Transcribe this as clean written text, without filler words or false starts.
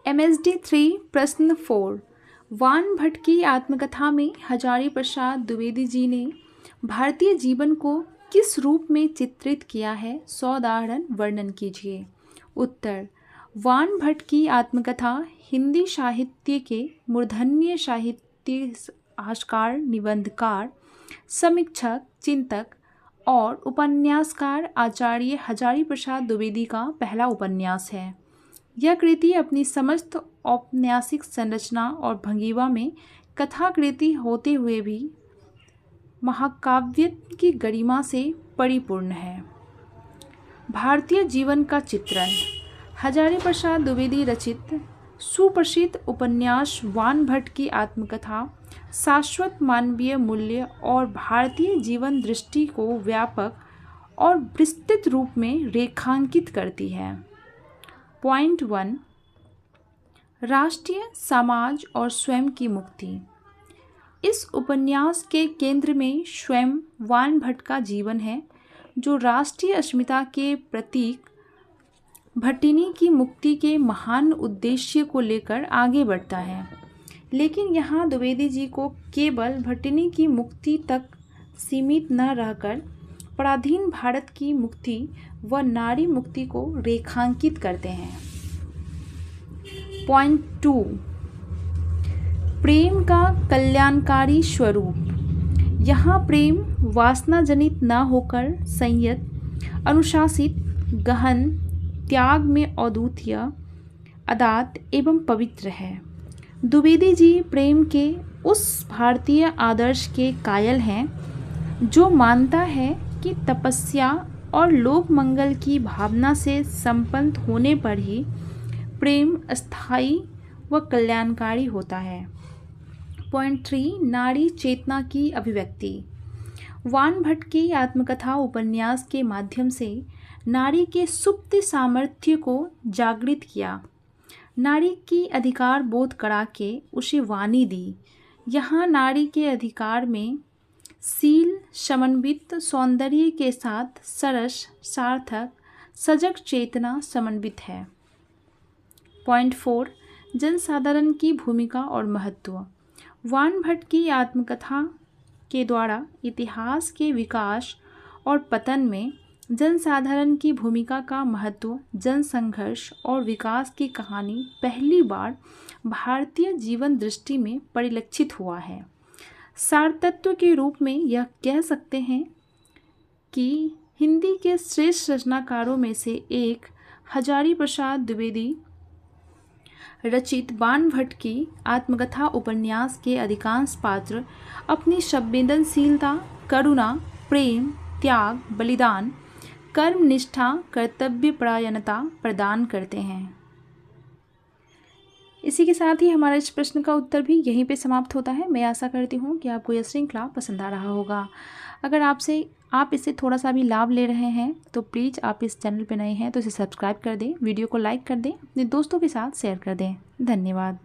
MSD 3 प्रश्न 4। वान भट्ट की आत्मकथा में हजारी प्रसाद द्विवेदी जी ने भारतीय जीवन को किस रूप में चित्रित किया है? 100 उदाहरण वर्णन कीजिए। उत्तर। वान भट्ट की आत्मकथा हिंदी साहित्य के मूर्धन्य साहित्यकार, निबंधकार, समीक्षक, चिंतक और उपन्यासकार आचार्य हजारी प्रसाद द्विवेदी का पहला उपन्यास है। यह कृति अपनी समस्त औपन्यासिक संरचना और भंगिमा में कथाकृति होते हुए भी महाकाव्य की गरिमा से परिपूर्ण है। भारतीय जीवन का चित्रण। हजारी प्रसाद द्विवेदी रचित सुप्रसिद्ध उपन्यास वान भट्ट की आत्मकथा शाश्वत मानवीय मूल्य और भारतीय जीवन दृष्टि को व्यापक और विस्तृत रूप में रेखांकित करती है। पॉइंट 1। राष्ट्रीय, समाज और स्वयं की मुक्ति। इस उपन्यास के केंद्र में स्वयं वान भट्ट का जीवन है, जो राष्ट्रीय अस्मिता के प्रतीक भट्टिनी की मुक्ति के महान उद्देश्य को लेकर आगे बढ़ता है। लेकिन यहाँ द्विवेदी जी को केवल भट्टिनी की मुक्ति तक सीमित न रहकर पराधीन भारत की मुक्ति व नारी मुक्ति को रेखांकित करते हैं। पॉइंट 2। प्रेम का कल्याणकारी स्वरूप। यहाँ प्रेम वासना जनित न होकर संयत, अनुशासित, गहन, त्याग में अद्वितीय, अदात एवं पवित्र है। द्विवेदी जी प्रेम के उस भारतीय आदर्श के कायल हैं जो मानता है कि तपस्या और लोक मंगल की भावना से संपन्न होने पर ही प्रेम स्थायी व कल्याणकारी होता है। पॉइंट 3। नारी चेतना की अभिव्यक्ति। वान भट्ट की आत्मकथा उपन्यास के माध्यम से नारी के सुप्त सामर्थ्य को जागृत किया। नारी की अधिकार बोध करा के उसे वाणी दी। यहाँ नारी के अधिकार में शील समन्वित सौंदर्य के साथ सरस, सार्थक, सजग चेतना समन्वित है। पॉइंट 4। जनसाधारण की भूमिका और महत्व। वान भट्ट की आत्मकथा के द्वारा इतिहास के विकास और पतन में जनसाधारण की भूमिका का महत्व, जनसंघर्ष और विकास की कहानी पहली बार भारतीय जीवन दृष्टि में परिलक्षित हुआ है। सार तत्व के रूप में यह कह सकते हैं कि हिंदी के श्रेष्ठ रचनाकारों में से एक हजारी प्रसाद द्विवेदी रचित वान भट्ट की आत्मकथा उपन्यास के अधिकांश पात्र अपनी संवेदनशीलता, करुणा, प्रेम, त्याग, बलिदान, कर्मनिष्ठा, कर्तव्यपरायणता प्रदान करते हैं। इसी के साथ ही हमारा इस प्रश्न का उत्तर भी यहीं पे समाप्त होता है। मैं आशा करती हूँ कि आपको यह श्रृंखला पसंद आ रहा होगा। अगर आप इससे थोड़ा सा भी लाभ ले रहे हैं तो प्लीज़ आप इस चैनल पे नए हैं तो इसे सब्सक्राइब कर दें, वीडियो को लाइक कर दें, अपने दोस्तों के साथ शेयर कर दें। धन्यवाद।